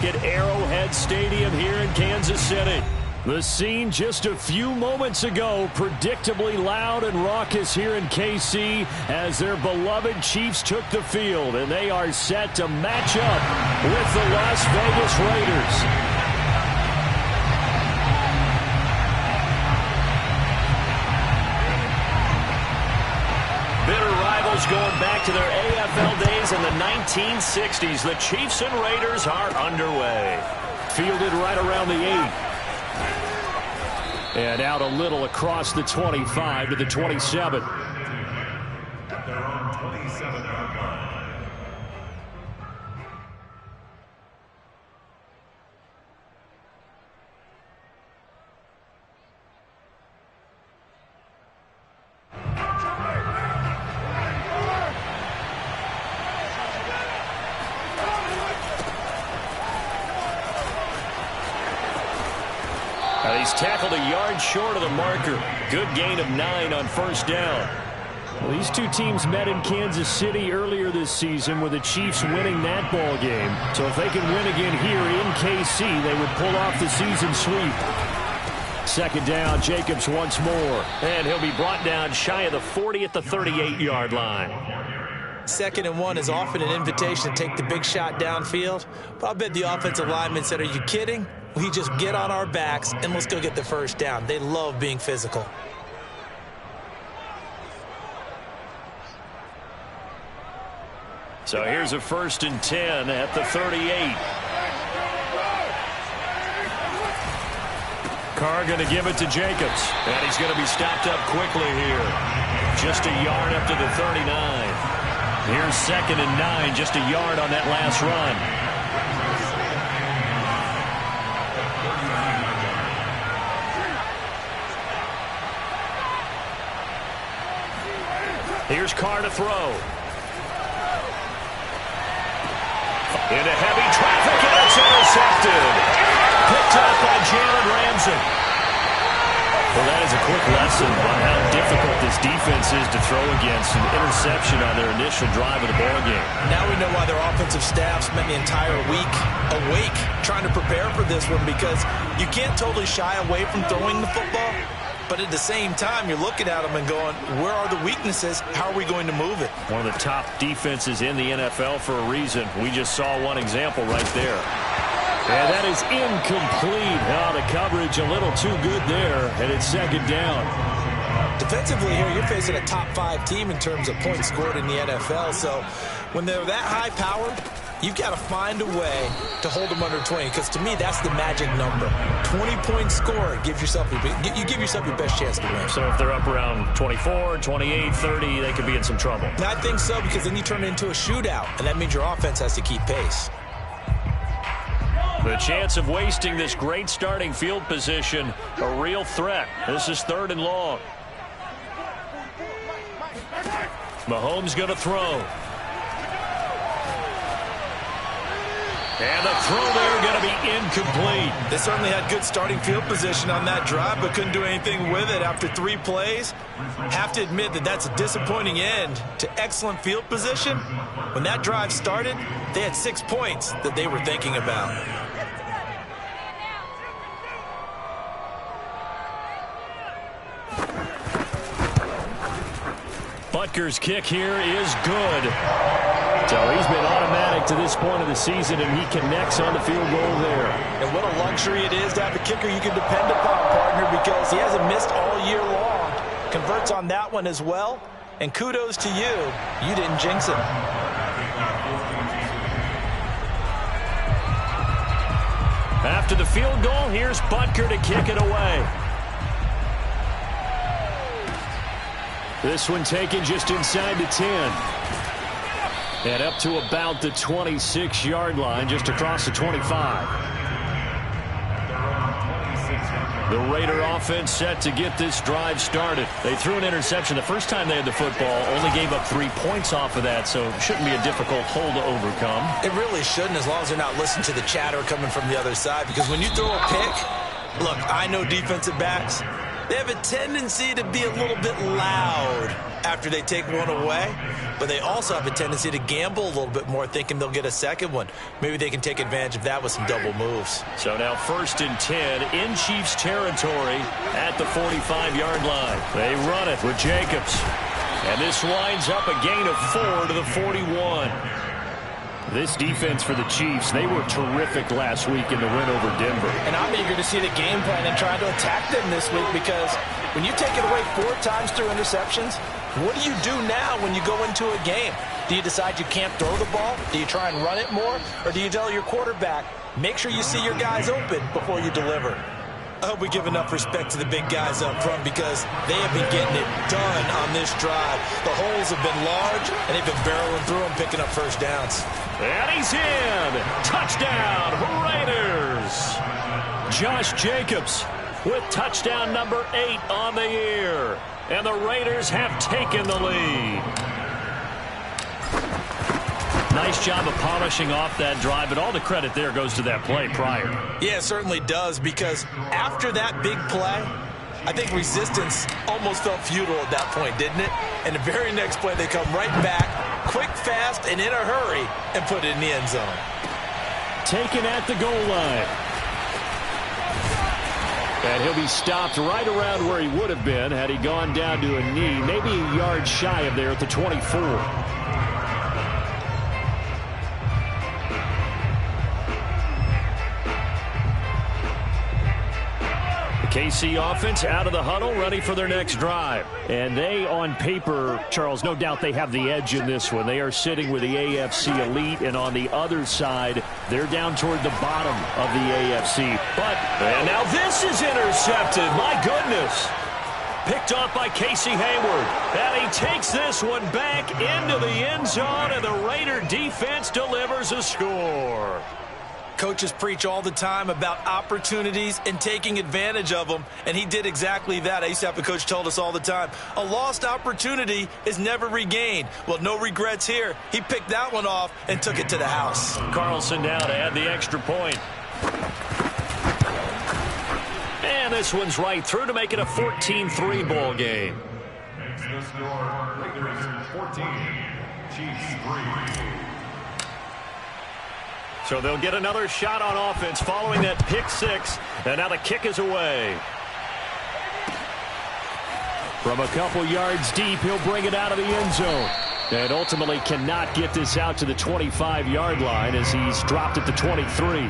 back at Arrowhead Stadium here in Kansas City. The scene just a few moments ago, predictably loud and raucous here in KC as their beloved Chiefs took the field, and they are set to match up with the Las Vegas Raiders. Going back to their AFL days in the 1960s, the Chiefs and Raiders are underway. Fielded right around the 8. And out a little across the 25 to the 27. They're on 27-yard line. He's tackled a yard short of the marker. Good gain of 9 on first down. Well, these two teams met in Kansas City earlier this season with the Chiefs winning that ball game. So if they can win again here in KC, they would pull off the season sweep. Second down, Jacobs once more. And he'll be brought down shy of the 40 at the 38-yard line. 2nd and 1 is often an invitation to take the big shot downfield. But I bet the offensive lineman said, are you kidding? We just get on our backs and let's go get the first down. They love being physical. So here's a 1st and 10 at the 38. Carr going to give it to Jacobs. And he's going to be stopped up quickly here. Just a yard up to the 39. Here's 2nd and 9, just a yard on that last run. Here's Carr to throw. Into heavy traffic, and it's intercepted. Picked up by Jalen Ramsey. Well, that is a quick lesson on how difficult this defense is to throw against. An interception on their initial drive of the ballgame. Now we know why their offensive staff spent the entire week awake trying to prepare for this one, because you can't totally shy away from throwing the football. But at the same time, you're looking at them and going, where are the weaknesses? How are we going to move it? One of the top defenses in the NFL for a reason. We just saw one example right there. And that is incomplete. Oh, the coverage a little too good there, and it's 2nd down. Defensively here, you're facing a top 5 team in terms of points scored in the NFL. So when they're that high powered, you've got to find a way to hold them under 20, because to me, that's the magic number. 20-point score, you give yourself your best chance to win. So if they're up around 24, 28, 30, they could be in some trouble. And I think so, because then you turn it into a shootout, and that means your offense has to keep pace. The chance of wasting this great starting field position, a real threat. This is 3rd and long. Mahomes going to throw. And the throw there going to be incomplete. They certainly had good starting field position on that drive, but couldn't do anything with it after 3 plays. Have to admit that that's a disappointing end to excellent field position. When that drive started, they had 6 points that they were thinking about. Butker's kick here is good. So he's been automatic to this point of the season, and he connects on the field goal there. And what a luxury it is to have a kicker you can depend upon, partner, because he hasn't missed all year long. Converts on that one as well. And kudos to you. You didn't jinx it. After the field goal, here's Butker to kick it away. This one taken just inside the 10. And up to about the 26-yard line, just across the 25. The Raider offense set to get this drive started. They threw an interception the first time they had the football, only gave up 3 points off of that, so it shouldn't be a difficult hole to overcome. It really shouldn't, as long as they're not listening to the chatter coming from the other side, because when you throw a pick, look, I know defensive backs, they have a tendency to be a little bit loud after they take one away, but they also have a tendency to gamble a little bit more, thinking they'll get a second one. Maybe they can take advantage of that with some double moves. So now 1st and 10 in Chiefs territory at the 45-yard line. They run it with Jacobs. And this winds up a gain of 4 to the 41. This defense for the Chiefs, they were terrific last week in the win over Denver. And I'm eager to see the game plan and try to attack them this week, because when you take it away 4 times through interceptions, what do you do now when you go into a game? Do you decide you can't throw the ball? Do you try and run it more? Or do you tell your quarterback, make sure you see your guys open before you deliver? I hope we give enough respect to the big guys up front, because they have been getting it done on this drive. The holes have been large, and they've been barreling through them, picking up first downs. And he's in. Touchdown, Raiders. Josh Jacobs with touchdown number 8 on the year. And the Raiders have taken the lead. Nice job of polishing off that drive, but all the credit there goes to that play prior. Yeah, it certainly does, because after that big play, I think resistance almost felt futile at that point, didn't it? And the very next play, they come right back, quick, fast, and in a hurry, and put it in the end zone. Taken at the goal line. And he'll be stopped right around where he would have been had he gone down to a knee, maybe a yard shy of there at the 24. KC offense out of the huddle, ready for their next drive. And they, on paper, Charles, no doubt they have the edge in this one. They are sitting with the AFC elite, and on the other side, they're down toward the bottom of the AFC. And now this is intercepted. My goodness. Picked off by Casey Hayward. And he takes this one back into the end zone, and the Raider defense delivers a score. Coaches preach all the time about opportunities and taking advantage of them, and he did exactly that. I used to have a coach told us all the time, a lost opportunity is never regained. Well, no regrets here. He picked that one off and took it to the house. Carlson now to add the extra point. And this one's right through to make it a 14-3 ball game. Makes the score Raiders 14, Chiefs 3. So they'll get another shot on offense following that pick 6. And now the kick is away. From a couple yards deep, he'll bring it out of the end zone. And ultimately cannot get this out to the 25-yard line as he's dropped at the 23.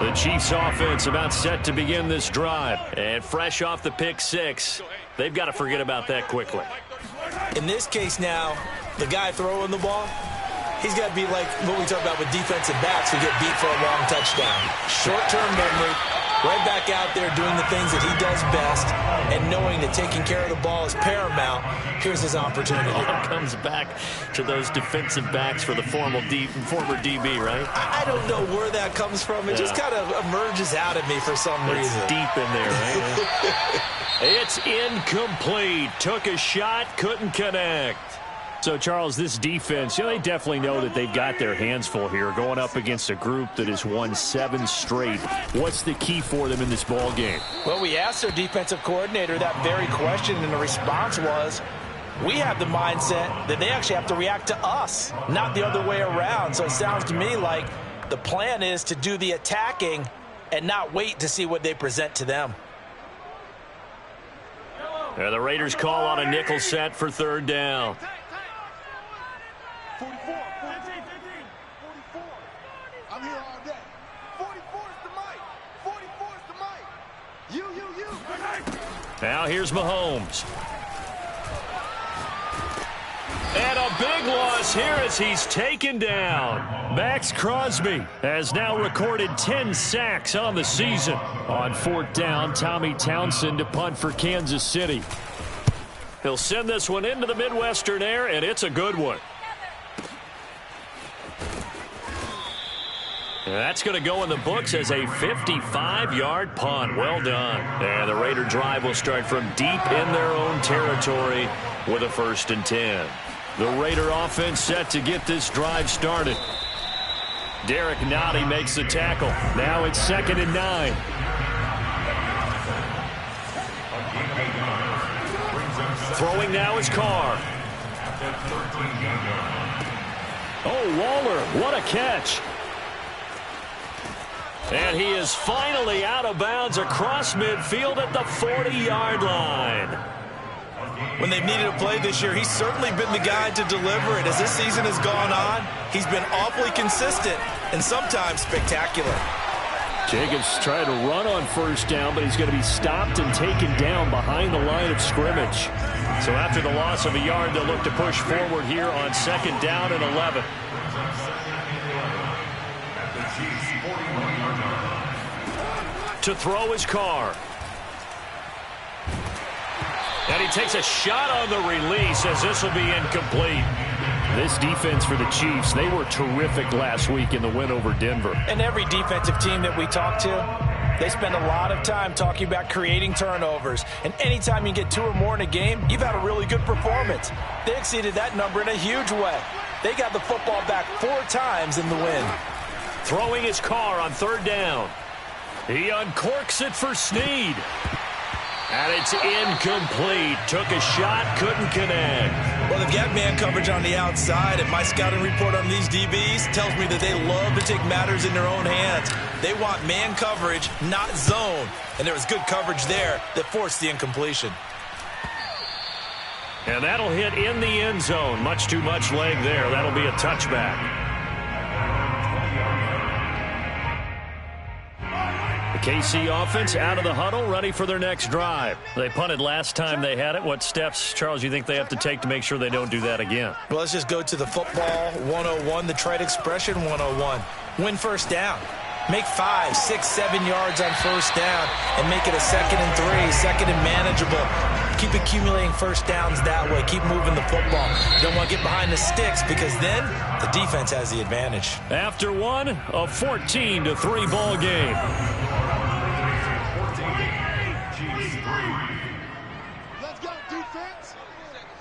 The Chiefs offense about set to begin this drive. And fresh off the pick 6, they've got to forget about that quickly. In this case now, the guy throwing the ball, he's got to be like what we talk about with defensive backs who get beat for a long touchdown. Short-term memory, right back out there doing the things that he does best, and knowing that taking care of the ball is paramount. Here's his opportunity. It all comes back to those defensive backs for the former DB, right? I don't know where that comes from. It just kind of emerges out of me for some reason. It's deep in there, right? It's incomplete. Took a shot, couldn't connect. So, Charles, this defense, they definitely know that they've got their hands full here going up against a group that has won 7 straight. What's the key for them in this ball game? Well, we asked their defensive coordinator that very question, and the response was, we have the mindset that they actually have to react to us, not the other way around. So it sounds to me like the plan is to do the attacking and not wait to see what they present to them. The Raiders call on a nickel set for 3rd down. 44, 14, 44. I'm here all day. 44 is the mic. 44 is the mic. You. Now here's Mahomes. And a big loss here as he's taken down. Max Crosby has now recorded 10 sacks on the season. On 4th down, Tommy Townsend to punt for Kansas City. He'll send this one into the Midwestern air, and it's a good one. That's going to go in the books as a 55-yard punt. Well done. And the Raider drive will start from deep in their own territory with a 1st and 10. The Raider offense set to get this drive started. Derek Nottie makes the tackle. Now it's 2nd and 9. Throwing now is Carr. Oh, Waller, what a catch. And he is finally out of bounds across midfield at the 40-yard line. When they've needed a play this year, he's certainly been the guy to deliver it. As this season has gone on, he's been awfully consistent and sometimes spectacular. Jacobs tried to run on first down, but he's going to be stopped and taken down behind the line of scrimmage. So after the loss of a yard, they'll look to push forward here on 2nd down and 11. To throw his Carr. And he takes a shot on the release as this will be incomplete. This defense for the Chiefs, they were terrific last week in the win over Denver. And every defensive team that we talk to, they spend a lot of time talking about creating turnovers. And anytime you get 2 or more in a game, you've had a really good performance. They exceeded that number in a huge way. They got the football back 4 times in the win. Throwing his Carr on 3rd down. He uncorks it for Snead. And it's incomplete. Took a shot, couldn't connect. Well, they've got man coverage on the outside, and my scouting report on these DBs tells me that they love to take matters in their own hands. They want man coverage, not zone. And there was good coverage there that forced the incompletion. And that'll hit in the end zone. Much too much leg there. That'll be a touchback. KC offense out of the huddle, ready for their next drive. They punted last time they had it. What steps, Charles, you think they have to take to make sure they don't do that again? Well, let's just go to the football 101, the trite expression 101. Win first down. Make 5, 6, 7 yards on first down and make it a 2nd and 3, 2nd and manageable. Keep accumulating first downs that way. Keep moving the football. You don't want to get behind the sticks because then the defense has the advantage. After one, a 14-3 ball game. Let's go, defense.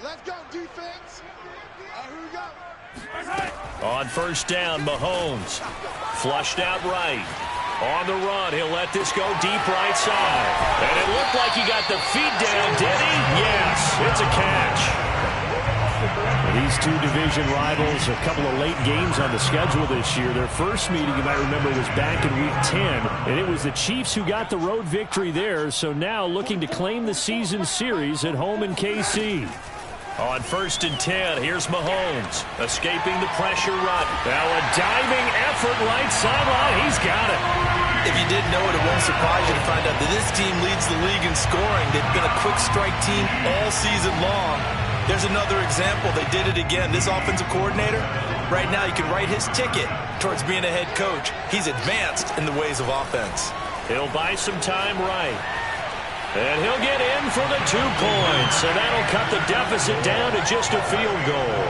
Let's go, defense. Here we go. On first down, Mahomes. Flushed out right. On the run, he'll let this go deep right side. And it looked like he got the feet down, did he? Yes, it's a catch. These two division rivals, a couple of late games on the schedule this year. Their first meeting, you might remember, was back in Week 10. And it was the Chiefs who got the road victory there. So now looking to claim the season series at home in KC. On 1st and 10, here's Mahomes, escaping the pressure run. Now a diving effort right sideline. He's got it. If you didn't know it, it won't surprise you to find out that this team leads the league in scoring. They've been a quick strike team all season long. There's another example. They did it again. This offensive coordinator, right now you can write his ticket towards being a head coach. He's advanced in the ways of offense. He'll buy some time right. And he'll get in for the 2 points. And that'll cut the deficit down to just a field goal.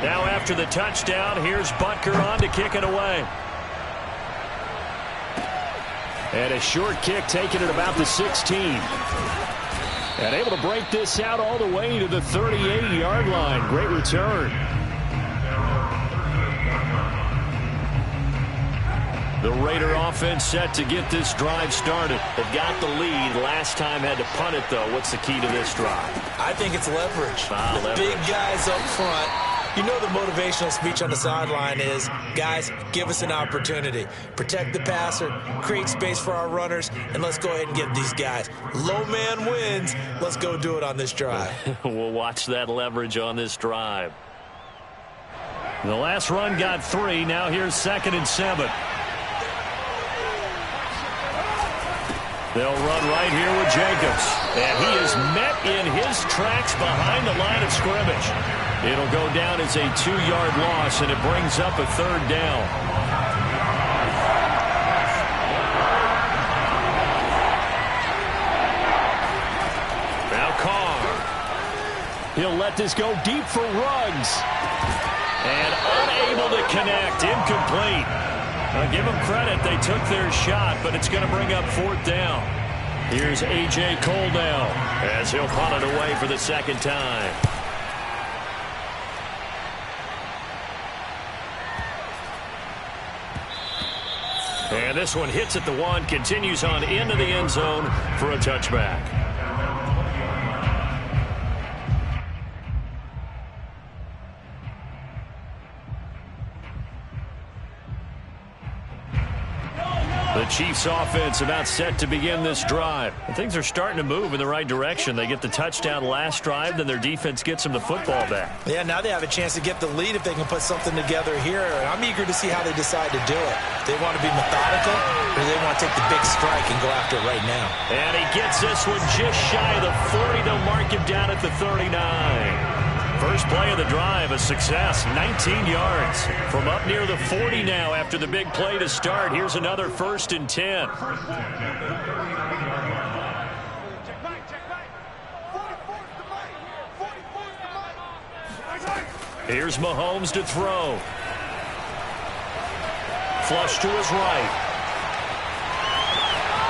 Now after the touchdown, here's Butker on to kick it away. And a short kick taken at about the 16. And able to break this out all the way to the 38-yard line. Great return. The Raider offense set to get this drive started. They've got the lead. Last time had to punt it, though. What's the key to this drive? I think it's leverage. Leverage. Big guys up front. You know the motivational speech on the sideline is, guys, give us an opportunity. Protect the passer, create space for our runners, and let's go ahead and get these guys. Low man wins. Let's go do it on this drive. We'll watch that leverage on this drive. The last run got 3. Now here's 2nd and 7. They'll run right here with Jacobs. And he is met in his tracks behind the line of scrimmage. It'll go down as a 2-yard loss, and it brings up a 3rd down. Now Carr. He'll let this go deep for Ruggs. And unable to connect. Incomplete. Give them credit. They took their shot, but it's going to bring up 4th down. Here's A.J. Cole now as he'll punt it away for the 2nd time. And this one hits at the 1, continues on into the end zone for a touchback. The Chiefs offense about set to begin this drive. And things are starting to move in the right direction. They get the touchdown last drive, then their defense gets them the football back. Yeah, now they have a chance to get the lead if they can put something together here. And I'm eager to see how they decide to do it. They want to be methodical, or they want to take the big strike and go after it right now. And he gets this one just shy of the 40. They'll mark him down at the 39. First play of the drive, a success, 19 yards. From up near the 40 now after the big play to start. Here's another 1st and 10. Here's Mahomes to throw. Flush to his right.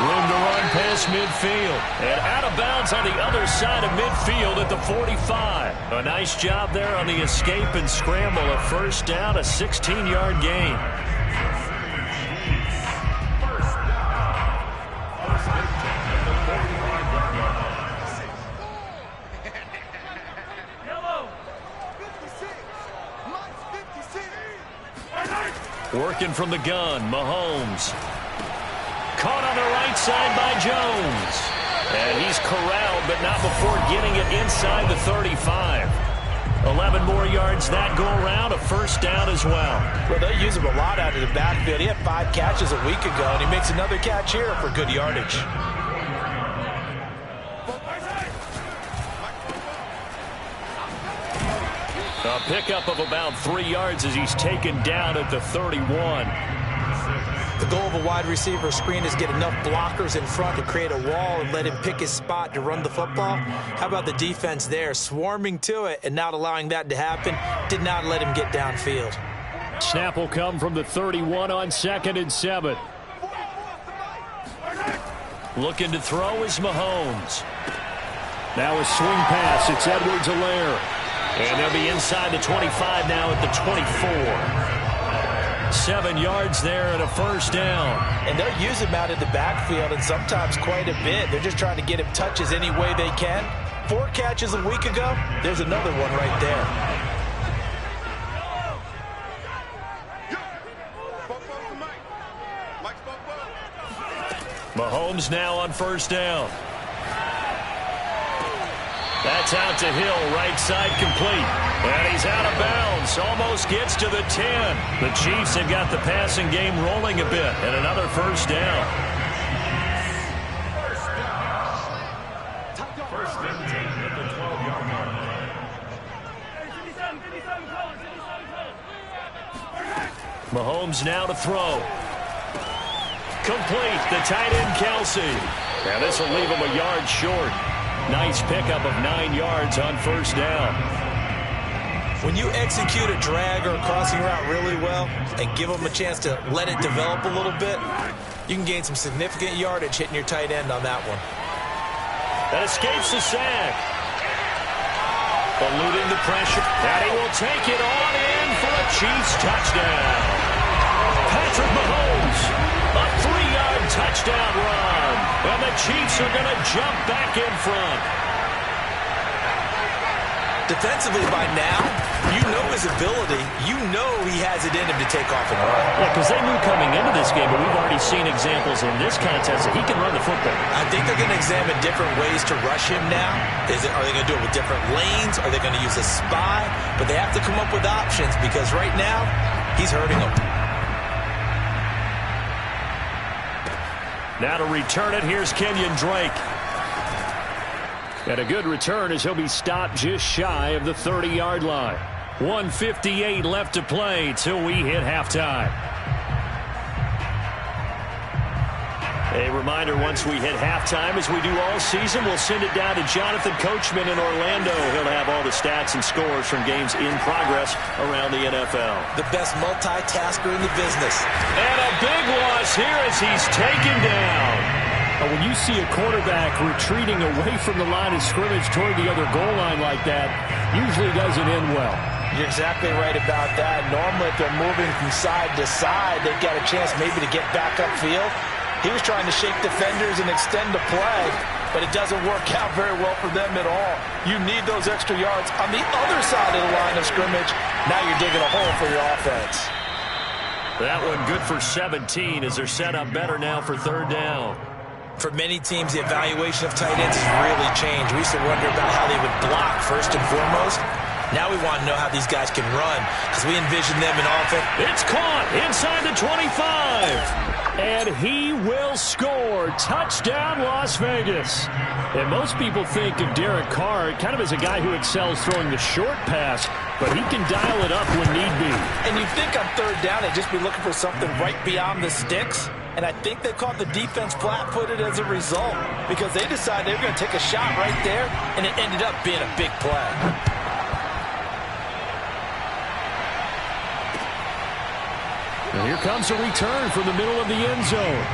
Room to run past midfield. And out of bounds on the other side of midfield at the 45. A nice job there on the escape and scramble. A first down, a 16-yard gain. Working from the gun, Mahomes. Caught on the right side by Jones. And he's corralled, but not before getting it inside the 35. 11 more yards that go around, a first down as well. Well, they use him a lot out of the backfield. He had 5 catches a week ago, and he makes another catch here for good yardage. A pickup of about 3 yards as he's taken down at the 31. The goal of a wide receiver screen is get enough blockers in front to create a wall and let him pick his spot to run the football. How about the defense there, swarming to it and not allowing that to happen? Did not let him get downfield. Snap will come from the 31 on 2nd and 7. Looking to throw is Mahomes. Now a swing pass. It's Edwards-Helaire. And they'll be inside the 25 now at the 24. 7 yards there and a first down. And they'll use him out of the backfield, and sometimes quite a bit. They're just trying to get him touches any way they can. 4 catches a week ago. There's another one right there. Mahomes now on first down. That's out to Hill, right side complete. And he's out of bounds, almost gets to the 10. The Chiefs have got the passing game rolling a bit, and another first down. First and 10 at the 12-yard line. Mahomes now to throw. Complete, the tight end Kelsey. And this will leave him a yard short. Nice pickup of 9 yards on first down. When you execute a drag or a crossing route really well and give them a chance to let it develop a little bit, you can gain some significant yardage hitting your tight end on that one. That escapes the sack. Eluding the pressure. And he will take it on in for a Chiefs touchdown. Patrick Mahomes, a 3-yard touchdown run. And the Chiefs are going to jump back in front. Defensively by now, you know his ability. You know he has it in him to take off and run. Yeah, because they knew coming into this game, but we've already seen examples in this contest that he can run the football. I think they're going to examine different ways to rush him now. Are they going to do it with different lanes? Are they going to use a spy? But they have to come up with options because right now, he's hurting them. Now to return it, here's Kenyon Drake. And a good return as he'll be stopped just shy of the 30-yard line. 1:58 left to play till we hit halftime. A reminder, once we hit halftime, as we do all season, we'll send it down to Jonathan Coachman in Orlando. He'll have all the stats and scores from games in progress around the NFL. The best multitasker in the business. And a big loss here as he's taken down. When you see a quarterback retreating away from the line of scrimmage toward the other goal line like that, usually doesn't end well. You're exactly right about that. Normally, if they're moving from side to side, they've got a chance maybe to get back upfield. He was trying to shake defenders and extend the play, but it doesn't work out very well for them at all. You need those extra yards on the other side of the line of scrimmage. Now you're digging a hole for your offense. That one good for 17 as they're set up better now for third down. For many teams, the evaluation of tight ends has really changed. We used to wonder about how they would block first and foremost. Now we want to know how these guys can run because we envision them in offense. It's caught inside the 25. And he will score. Touchdown, Las Vegas. And most people think of Derek Carr kind of as a guy who excels throwing the short pass, but he can dial it up when need be. And you think on third down they'd just be looking for something right beyond the sticks? And I think they caught the defense flat-footed as a result because they decided they were going to take a shot right there, and it ended up being a big play. And here comes a return from the middle of the end zone.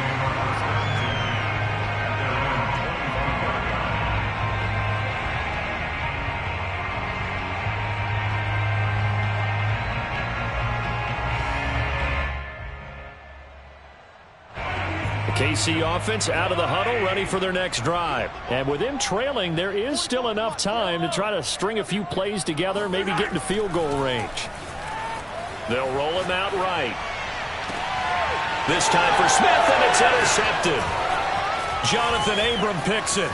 KC offense out of the huddle, ready for their next drive. And with them trailing, there is still enough time to try to string a few plays together, maybe get into field goal range. They'll roll him out right. This time for Smith, and it's intercepted. Jonathan Abram picks it.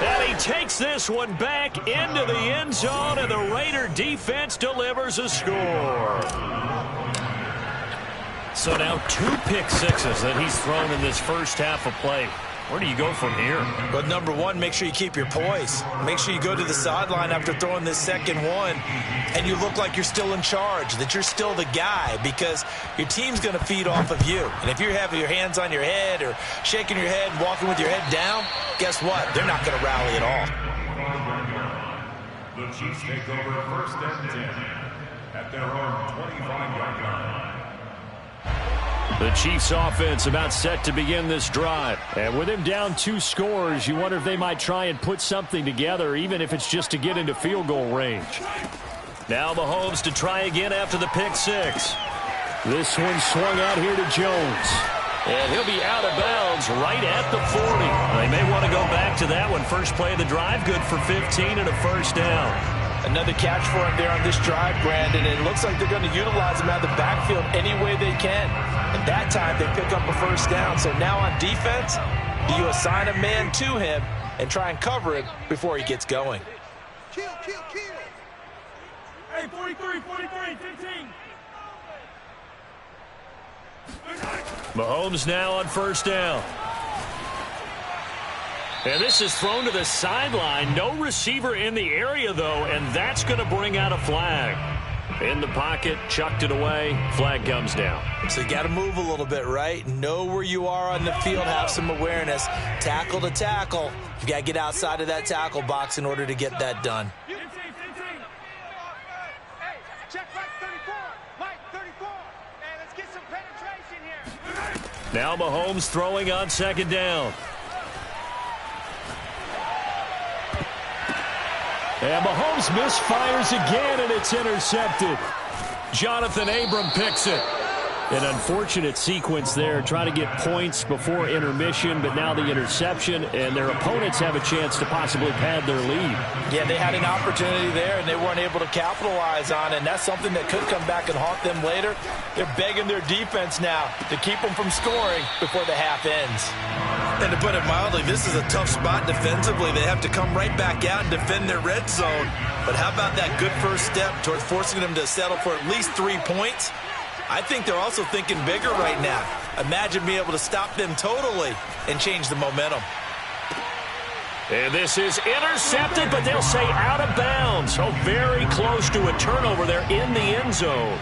And he takes this one back into the end zone, and the Raider defense delivers a score. So now 2 pick sixes that he's thrown in this first half of play. Where do you go from here? But number one, make sure you keep your poise. Make sure you go to the sideline after throwing this second one, and you look like you're still in charge, that you're still the guy, because your team's going to feed off of you. And if you're having your hands on your head or shaking your head and walking with your head down, guess what? They're not going to rally at all. The Chiefs take over first and 10 at their own 25-yard line. The Chiefs offense about set to begin this drive. And with him down 2 scores, you wonder if they might try and put something together, even if it's just to get into field goal range. Now Mahomes to try again after the pick 6. This one swung out here to Jones. And he'll be out of bounds right at the 40. They may want to go back to that one. First play of the drive, good for 15 and a first down. Another catch for him there on this drive, Brandon. And it looks like they're going to utilize him out of the backfield any way they can. And that time they pick up a first down. So now on defense, do you assign a man to him and try and cover him before he gets going? Kill. Hey, 43, 15. Mahomes now on first down. And this is thrown to the sideline. No receiver in the area, though, and that's going to bring out a flag. In the pocket, chucked it away. Flag comes down. So you got to move a little bit, right? Know where you are on the field. Have some awareness. Tackle to tackle. You got to get outside of that tackle box in order to get that done. Hey, check Mike 34. Hey, let's get some penetration here. Now Mahomes throwing on second down. And Mahomes misfires again, and it's intercepted. Jonathan Abram picks it. An unfortunate sequence there, trying to get points before intermission, but now the interception, and their opponents have a chance to possibly pad their lead. Yeah, they had an opportunity there, and they weren't able to capitalize on it, and that's something that could come back and haunt them later. They're begging their defense now to keep them from scoring before the half ends. And to put it mildly, this is a tough spot defensively. They have to come right back out and defend their red zone. But how about that good first step towards forcing them to settle for at least 3 points? I think they're also thinking bigger right now. Imagine being able to stop them totally and change the momentum. And this is intercepted, but they'll say out of bounds. So very close to a turnover there in the end zone.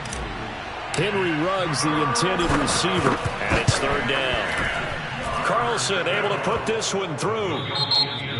Henry Ruggs, the intended receiver, and it's third down. Carlson able to put this one through.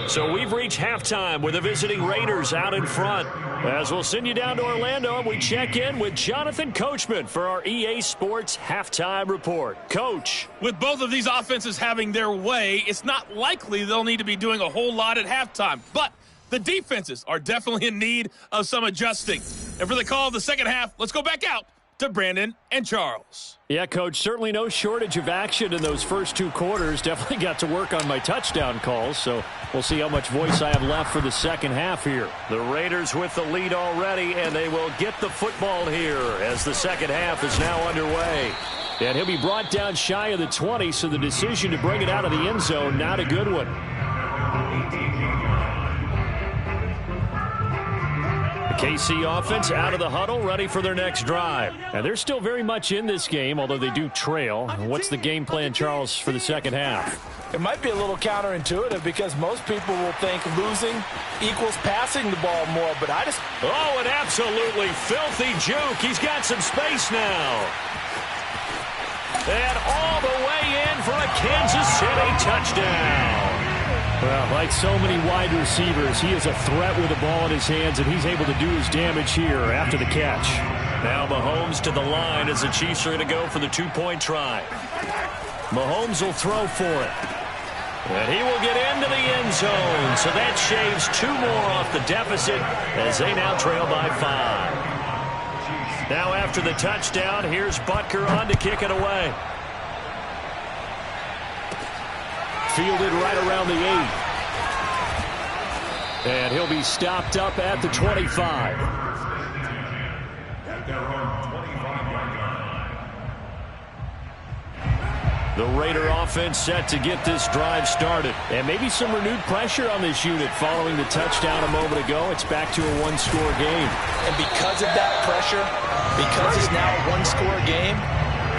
So we've reached halftime with the visiting Raiders out in front. As we'll send you down to Orlando, we check in with Jonathan Coachman for our EA Sports Halftime Report. Coach. With both of these offenses having their way, it's not likely they'll need to be doing a whole lot at halftime. But the defenses are definitely in need of some adjusting. And for the call of the second half, let's go back out to Brandon and Charles. Yeah, Coach, certainly no shortage of action in those first two quarters. Definitely got to work on my touchdown calls, so we'll see how much voice I have left for the second half here. The Raiders with the lead already, and they will get the football here as the second half is now underway. And he'll be brought down shy of the 20, so the decision to bring it out of the end zone, not a good one. KC offense out of the huddle, ready for their next drive. And they're still very much in this game, although they do trail. What's the game plan, Charles, for the second half? It might be a little counterintuitive because most people will think losing equals passing the ball more, but I just... Oh, an absolutely filthy juke. He's got some space now. And all the way in for a Kansas City touchdown. Well, like so many wide receivers, he is a threat with the ball in his hands, and he's able to do his damage here after the catch. Now Mahomes to the line as the Chiefs are going to go for the two-point try. Mahomes will throw for it. And he will get into the end zone, so that shaves two more off the deficit as they now trail by 5. Now after the touchdown, here's Butker on to kick it away. Fielded right around the 8. And he'll be stopped up at the 25. At their own 25-yard line. The Raider offense set to get this drive started. And maybe some renewed pressure on this unit following the touchdown a moment ago. It's back to a one-score game. And because of that pressure, because it's now a one-score game,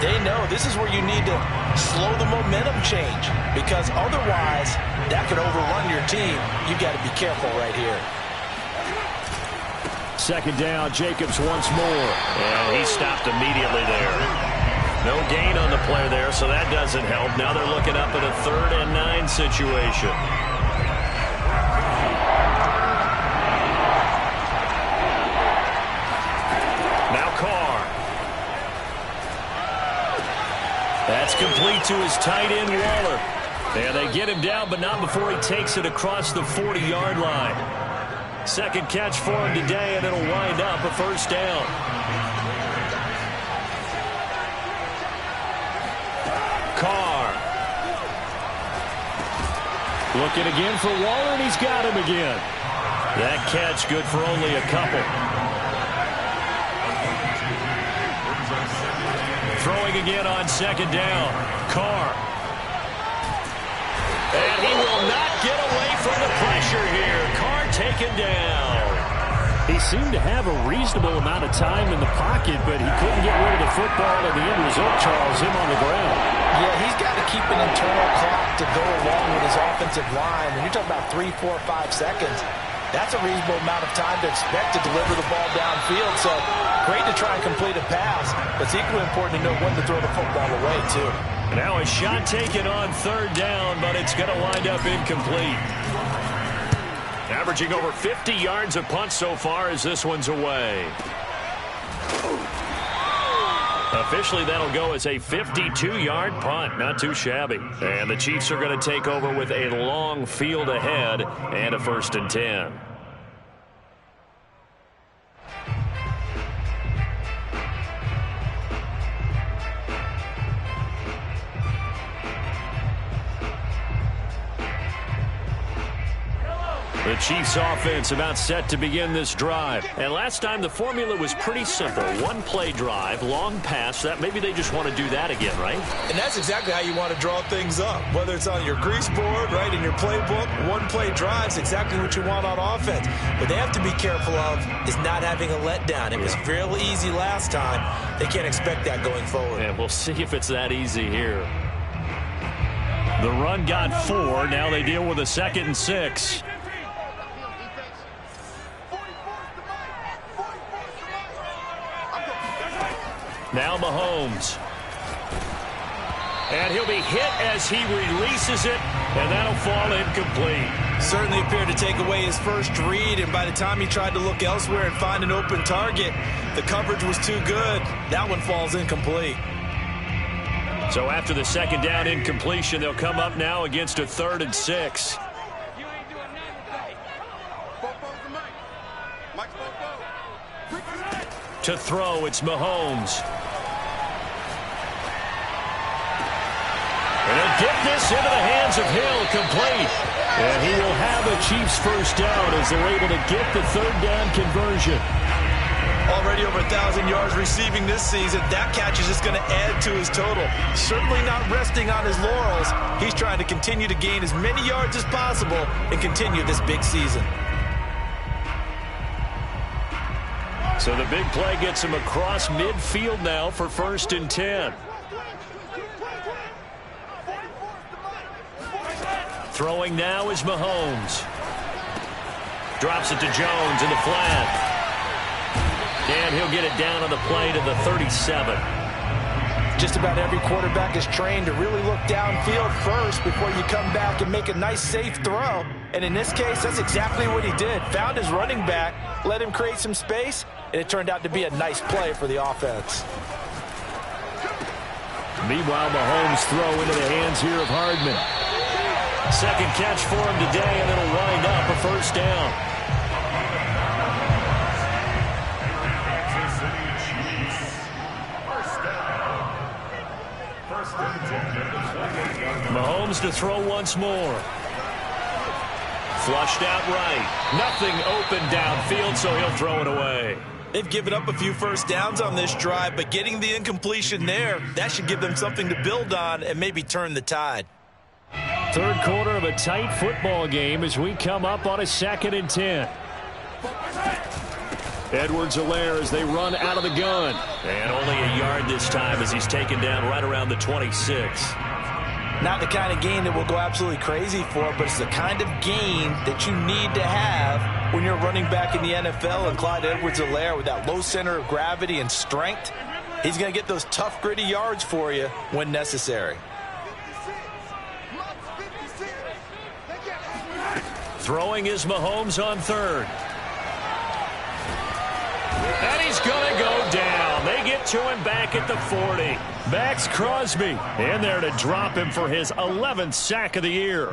they know this is where you need to slow the momentum change, because otherwise that could overrun your team. You've got to be careful right here. Second down, Jacobs once more. And he stopped immediately there. No gain on the play there, so that doesn't help. Now they're looking up at a 3rd and 9 situation. Now Carr. That's complete to his tight end, Waller. And they get him down, but not before he takes it across the 40-yard line. Second catch for him today, and it'll wind up a first down. Carr. Looking again for Waller, and he's got him again. That catch good for only a couple. Throwing again on second down. Carr. And he will not get away from the pressure here. Carr taken down. He seemed to have a reasonable amount of time in the pocket, but he couldn't get rid of the football, and the end result, Charles, him on the ground. Yeah, he's got to keep an internal clock to go along with his offensive line. When you're talking about 3, 4, 5 seconds, that's a reasonable amount of time to expect to deliver the ball downfield. So great to try and complete a pass, but it's equally important to know when to throw the football away, too. Now a shot taken on 3rd down, but it's going to wind up incomplete. Averaging over 50 yards a punt so far as this one's away. Officially, that'll go as a 52-yard punt. Not too shabby. And the Chiefs are going to take over with a long field ahead and a 1st and 10. The Chiefs offense about set to begin this drive. And last time the formula was pretty simple. One play drive, long pass. That maybe they just want to do that again, right? And that's exactly how you want to draw things up. Whether it's on your grease board, right, in your playbook, one play drive is exactly what you want on offense. What they have to be careful of is not having a letdown. It was fairly easy last time. They can't expect that going forward. And we'll see if it's that easy here. The run got 4. Now they deal with a 2nd and 6. Now Mahomes. And he'll be hit as he releases it, and that'll fall incomplete. Certainly appeared to take away his first read, and by the time he tried to look elsewhere and find an open target, the coverage was too good. That one falls incomplete. So after the second down incompletion, they'll come up now against a 3rd and 6. To throw, it's Mahomes. And he'll get this into the hands of Hill, complete. And he will have a Chiefs first down as they're able to get the 3rd down conversion. Already over 1,000 yards receiving this season. That catch is just going to add to his total. Certainly not resting on his laurels. He's trying to continue to gain as many yards as possible and continue this big season. So the big play gets him across midfield now for 1st and 10. Throwing now is Mahomes. Drops it to Jones in the flat. And he'll get it down on the play to the 37. Just about every quarterback is trained to really look downfield first before you come back and make a nice, safe throw. And in this case, that's exactly what he did. Found his running back, let him create some space, and it turned out to be a nice play for the offense. Meanwhile, Mahomes throw into the hands here of Hardman. Second catch for him today, and it'll wind up a first down. Mahomes to throw once more. Flushed out right. Nothing open downfield, so he'll throw it away. They've given up a few first downs on this drive, but getting the incompletion there, that should give them something to build on and maybe turn the tide. 3rd quarter of a tight football game as we come up on a 2nd and 10. Edwards-Helaire as they run out of the gun. And only a yard this time as he's taken down right around the 26. Not the kind of gain that we'll go absolutely crazy for, but it's the kind of gain that you need to have when you're running back in the NFL. And Clyde Edwards-Helaire, with that low center of gravity and strength, he's going to get those tough, gritty yards for you when necessary. Throwing is Mahomes on 3rd. And he's going to go down. They get to him back at the 40. Max Crosby in there to drop him for his 11th sack of the year.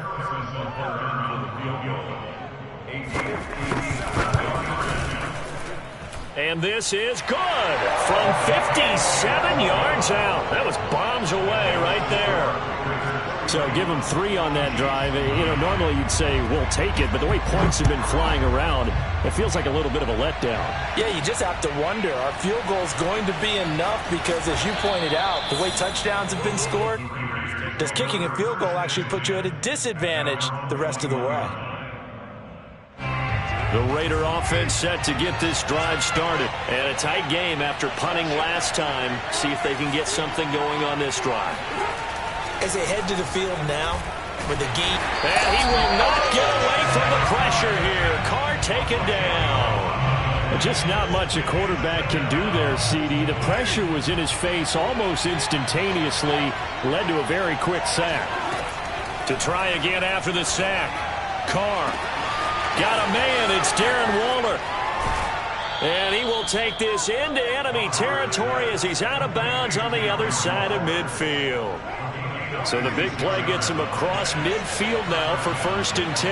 And this is good from 57 yards out. That was bombs away right there. So give him 3 on that drive. You know, normally you'd say, we'll take it, but the way points have been flying around, it feels like a little bit of a letdown. Yeah, you just have to wonder, are field goals going to be enough? Because as you pointed out, the way touchdowns have been scored, does kicking a field goal actually put you at a disadvantage the rest of the way? The Raider offense set to get this drive started. And a tight game after punting last time. See if they can get something going on this drive. As they head to the field now for the game. And he will not get away from the pressure here. Carr taken down. Just not much a quarterback can do there, CD. The pressure was in his face almost instantaneously. Led to a very quick sack. To try again after the sack. Carr. Got a man. It's Darren Waller. And he will take this into enemy territory as he's out of bounds on the other side of midfield. So the big play gets him across midfield now for 1st and 10.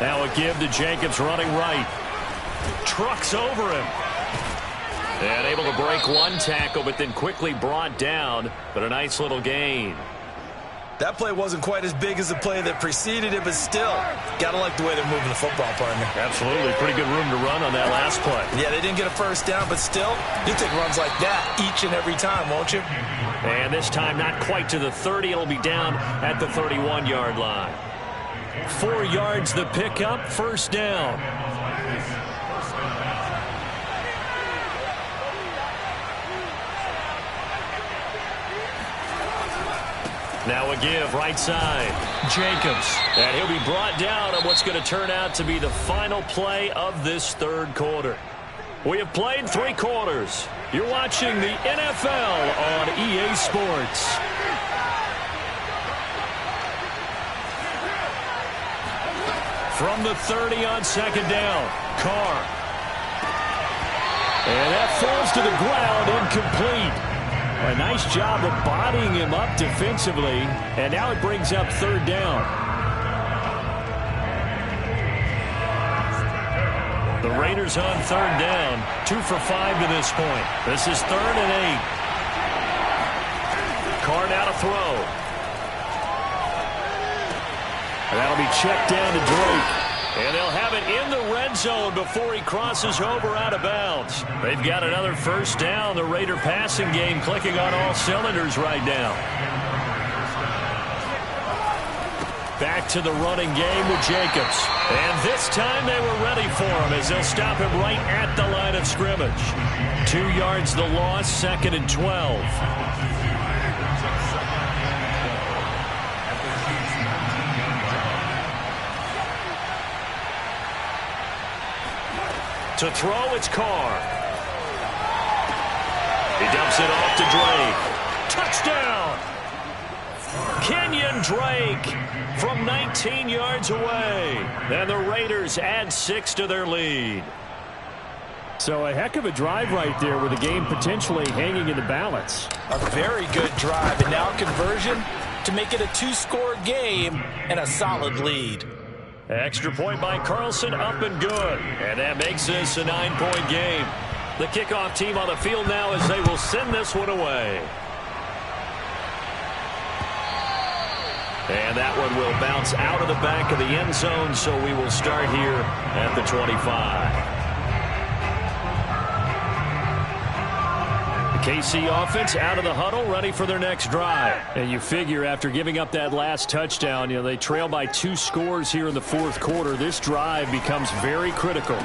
Now a give to Jacobs running right. Trucks over him. And able to break one tackle, but then quickly brought down. But a nice little gain. That play wasn't quite as big as the play that preceded it, but still, got to like the way they're moving the football, partner. Absolutely. Pretty good room to run on that last play. Yeah, they didn't get a first down, but still, you take runs like that each and every time, won't you? And this time not quite to the 30. It'll be down at the 31-yard line. 4 yards the pickup, first down. Now a give right side. Jacobs. And he'll be brought down on what's going to turn out to be the final play of this 3rd quarter. We have played 3 quarters. You're watching the NFL on EA Sports. From the 30 on second down, Carr. And that falls to the ground, incomplete. A nice job of bodying him up defensively, and now it brings up third down. The Raiders on third down, 2 for 5 to this point. This is 3rd and 8. Carr now to throw. And that'll be checked down to Drake. And they'll have it in the red zone before he crosses over out of bounds. They've got another first down. The Raider passing game clicking on all cylinders right now. Back to the running game with Jacobs. And this time they were ready for him as they'll stop him right at the line of scrimmage. 2 yards the loss, 2nd and 12. To throw, it's Carr. He dumps it off to Drake. Touchdown! Kenyon Drake from 19 yards away. And the Raiders add 6 to their lead. So a heck of a drive right there with the game potentially hanging in the balance. A very good drive, and now conversion to make it a 2-score game and a solid lead. Extra point by Carlson, up and good. And that makes this a 9-point game. The kickoff team on the field now as they will send this one away. And that one will bounce out of the back of the end zone, so we will start here at the 25. The KC offense out of the huddle, ready for their next drive. And you figure after giving up that last touchdown, they trail by 2 scores here in the 4th quarter. This drive becomes very critical.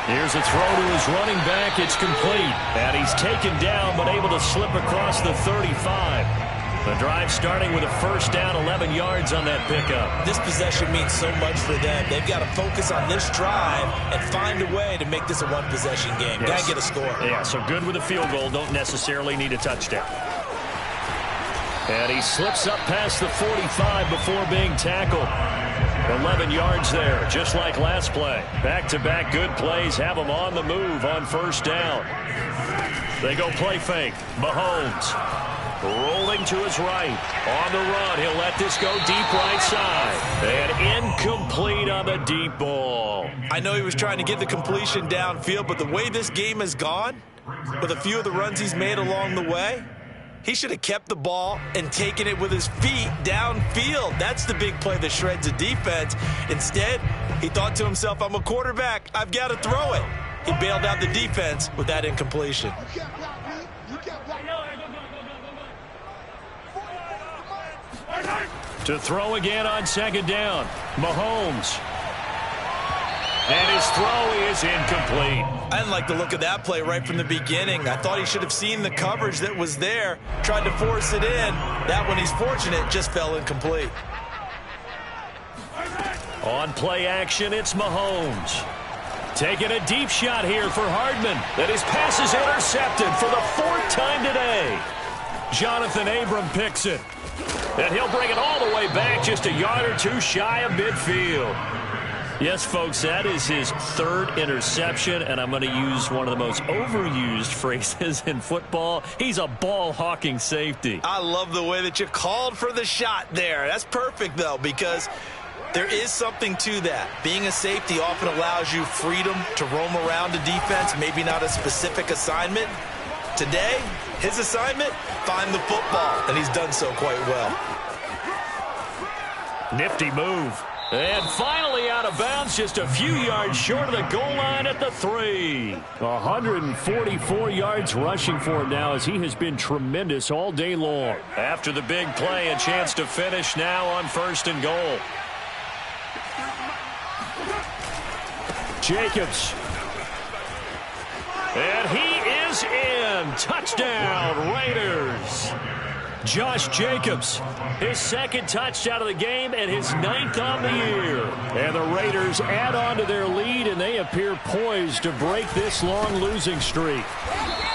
Here's a throw to his running back. It's complete. And he's taken down but able to slip across the 35. The drive starting with a first down, 11 yards on that pickup. This possession means so much for them. They've got to focus on this drive and find a way to make this a one-possession game. Yes. Got to get a score. Yeah, so good with a field goal. Don't necessarily need a touchdown. And he slips up past the 45 before being tackled. 11 yards there, just like last play. Back-to-back good plays have them on the move on first down. They go play fake. Mahomes. Rolling to his right. On the run, he'll let this go deep right side. And incomplete on the deep ball. I know he was trying to get the completion downfield, but the way this game has gone, with a few of the runs he's made along the way, he should have kept the ball and taken it with his feet downfield. That's the big play that shreds a defense. Instead, he thought to himself, I'm a quarterback. I've got to throw it. He bailed out the defense with that incompletion. To throw again on second down. Mahomes. And his throw is incomplete. I didn't like the look of that play right from the beginning. I thought he should have seen the coverage that was there, tried to force it in. That one, he's fortunate, just fell incomplete. On play action, it's Mahomes. Taking a deep shot here for Hardman. That his pass is intercepted for the 4th time today. Jonathan Abram picks it. And he'll bring it all the way back just a yard or 2 shy of midfield. Yes, folks, that is his 3rd interception, and I'm going to use one of the most overused phrases in football. He's a ball-hawking safety. I love the way that you called for the shot there. That's perfect, though, because there is something to that. Being a safety often allows you freedom to roam around a defense, maybe not a specific assignment. Today, his assignment, find the football, and he's done so quite well. Nifty move. And finally out of bounds, just a few yards short of the goal line at the 3. 144 yards rushing for him now as he has been tremendous all day long. After the big play, a chance to finish now on 1st and goal. Jacobs. And he is in. Touchdown, Raiders. Josh Jacobs, his second touchdown of the game and his 9th on the year. And the Raiders add on to their lead, and they appear poised to break this long losing streak.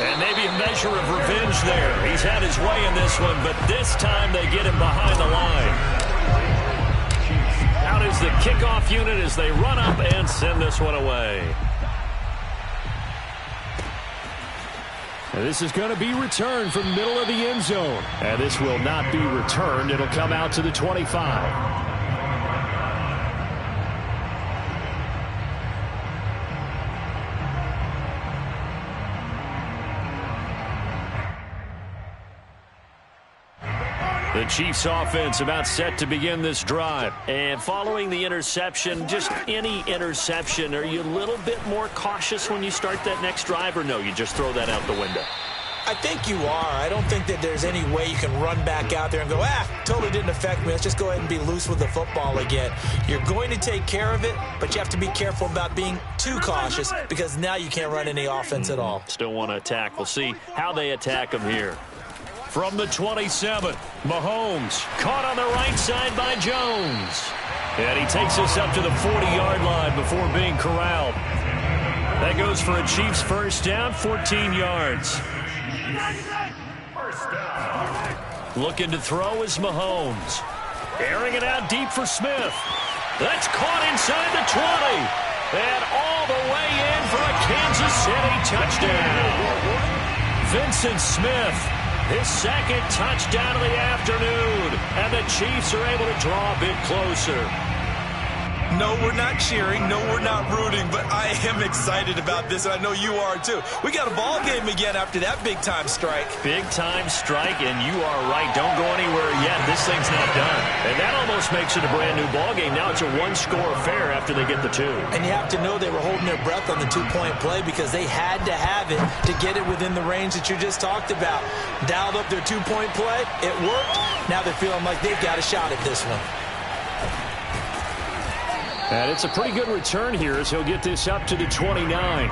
And maybe a measure of revenge there. He's had his way in this one, but this time they get him behind the line. Out is the kickoff unit as they run up and send this one away. And this is going to be returned from the middle of the end zone. And this will not be returned. It'll come out to the 25. The Chiefs offense about set to begin this drive. And following the interception, just any interception, are you a little bit more cautious when you start that next drive, or no, you just throw that out the window? I think you are. I don't think that there's any way you can run back out there and go, totally didn't affect me. Let's just go ahead and be loose with the football again. You're going to take care of it, but you have to be careful about being too cautious because now you can't run any offense at all. Still want to attack. We'll see how they attack them here. From the 27, Mahomes caught on the right side by Jones. And he takes us up to the 40-yard line before being corralled. That goes for a Chiefs first down, 14 yards. Looking to throw is Mahomes. Airing it out deep for Smith. That's caught inside the 20. And all the way in for a Kansas City touchdown. Vincent Smith, his second touchdown of the afternoon. And the Chiefs are able to draw a bit closer. No, we're not cheering. No, we're not rooting. But I am excited about this, and I know you are too. We got a ball game again after that big-time strike. Big-time strike, and you are right. Don't go anywhere yet. This thing's not done. And that almost makes it a brand-new ball game. Now it's a one-score affair after they get the two. And you have to know they were holding their breath on the two-point play because they had to have it to get it within the range that you just talked about. Dialed up their two-point play. It worked. Now they're feeling like they've got a shot at this one. And it's a pretty good return here as he'll get this up to the 29.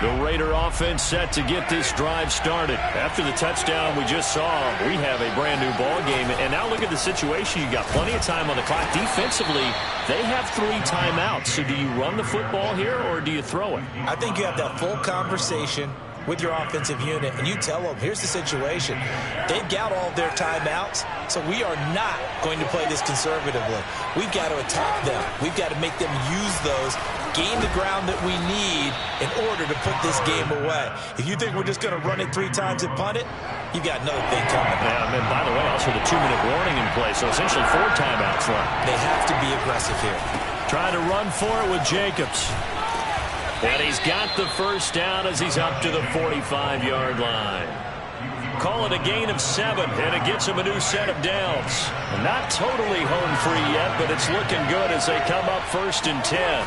The Raider offense set to get this drive started. After the touchdown we just saw, we have a brand new ball game. And now look at the situation. You got plenty of time on the clock. Defensively, they have 3 timeouts. So do you run the football here or do you throw it? I think you have that full conversation with your offensive unit, and you tell them, here's the situation. They've got all their timeouts, so we are not going to play this conservatively. We've got to attack them. We've got to make them use those, gain the ground that we need in order to put this game away. If you think we're just going to run it 3 times and punt it, you've got another thing coming. Yeah, and by the way, also the 2-minute warning in play, so essentially 4 timeouts left. They have to be aggressive here. Trying to run for it with Jacobs. And he's got the first down as he's up to the 45-yard line. Call it a gain of 7, and it gets him a new set of downs. Not totally home free yet, but it's looking good as they come up 1st and 10.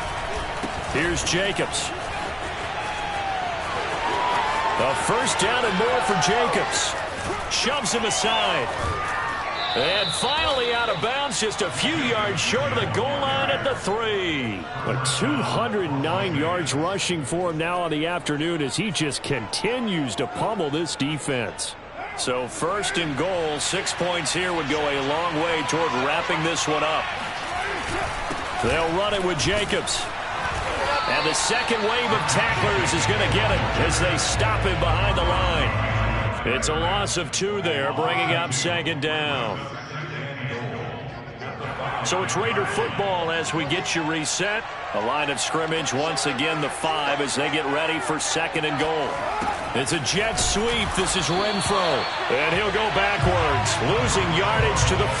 Here's Jacobs. A first down and more for Jacobs. Shoves him aside. And finally out of bounds, just a few yards short of the goal line at the 3. But 209 yards rushing for him now on the afternoon as he just continues to pummel this defense. So 1st and goal, 6 points here would go a long way toward wrapping this one up. They'll run it with Jacobs. And the second wave of tacklers is going to get him as they stop him behind the line. It's a loss of 2 there, bringing up 2nd down. So it's Raider football as we get you reset. A line of scrimmage, once again the 5 as they get ready for 2nd and goal. It's a jet sweep. This is Renfro. And he'll go backwards, losing yardage to the 5.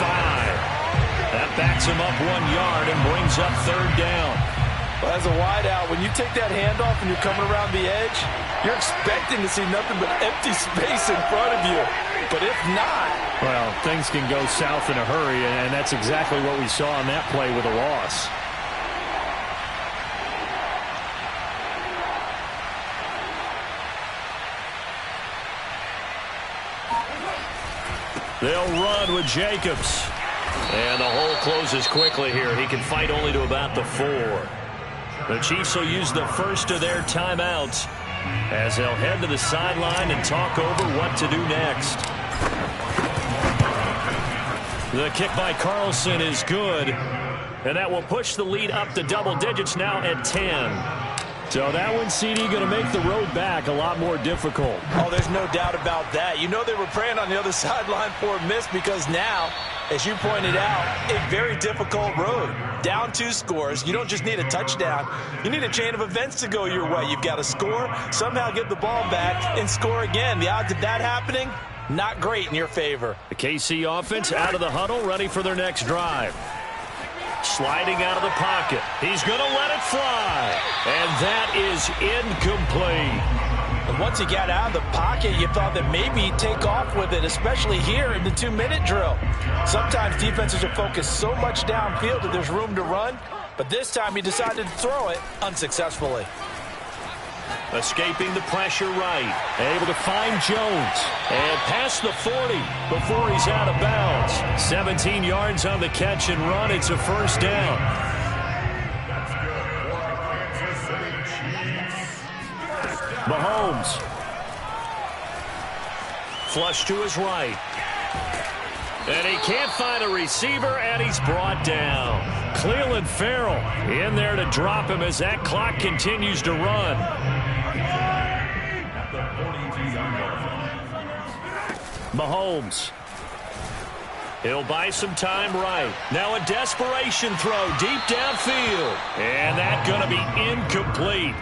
That backs him up 1 yard and brings up 3rd down. Well, as a wideout, when you take that handoff and you're coming around the edge, you're expecting to see nothing but empty space in front of you. But if not... Well, things can go south in a hurry, and that's exactly what we saw on that play with a loss. They'll run with Jacobs. And the hole closes quickly here. He can fight only to about the 4. The Chiefs will use the first of their timeouts as they'll head to the sideline and talk over what to do next. The kick by Carlson is good, and that will push the lead up to double digits now at 10. So that one, CD, going to make the road back a lot more difficult. Oh, there's no doubt about that. You know they were praying on the other sideline for a miss because now, as you pointed out, a very difficult road. Down 2 scores. You don't just need a touchdown. You need a chain of events to go your way. You've got to score, somehow get the ball back, and score again. The odds of that happening, not great in your favor. The KC offense out of the huddle, ready for their next drive. Sliding out of the pocket. He's going to let it fly. And that is incomplete. And once he got out of the pocket, you thought that maybe he'd take off with it, especially here in the 2-minute drill. Sometimes defenses are focused so much downfield that there's room to run, but this time he decided to throw it unsuccessfully. Escaping the pressure right. Able to find Jones. And past the 40 before he's out of bounds. 17 yards on the catch and run. It's a first down. Mahomes. Flush to his right. And he can't find a receiver, and he's brought down. Cleveland Farrell in there to drop him as that clock continues to run. Mahomes. He'll buy some time right. Now a desperation throw deep downfield. And that's going to be incomplete.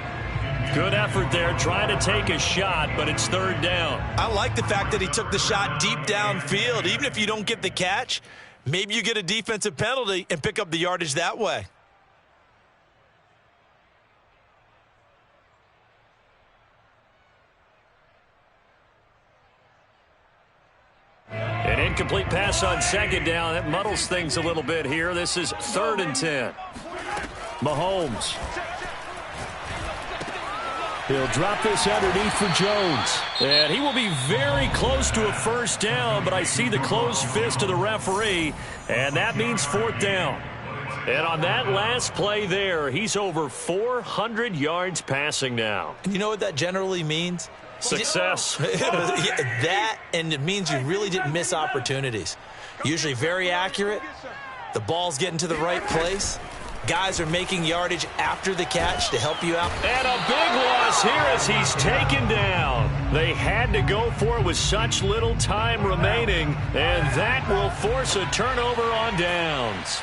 Good effort there trying to take a shot, but it's third down. I like the fact that he took the shot deep downfield. Even if you don't get the catch, maybe you get a defensive penalty and pick up the yardage that way. An incomplete pass on second down. That muddles things a little bit here. This is 3rd and 10. Mahomes. He'll drop this underneath for Jones. And he will be very close to a first down, but I see the closed fist of the referee, and that means 4th down. And on that last play there, he's over 400 yards passing now. And you know what that generally means? Success. That, and it means you really didn't miss opportunities. Usually very accurate. The ball's getting to the right place. Guys are making yardage after the catch to help you out. And a big loss here as he's taken down. They had to go for it with such little time remaining, and that will force a turnover on downs.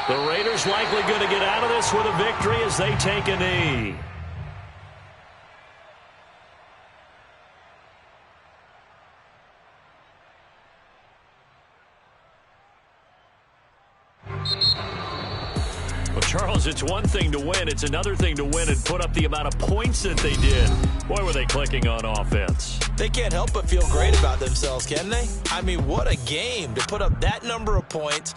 The Raiders likely going to get out of this with a victory as they take a knee. Well, Charles, it's one thing to win. It's another thing to win and put up the amount of points that they did. Boy, were they clicking on offense. They can't help but feel great about themselves, can they? I mean, what a game to put up that number of points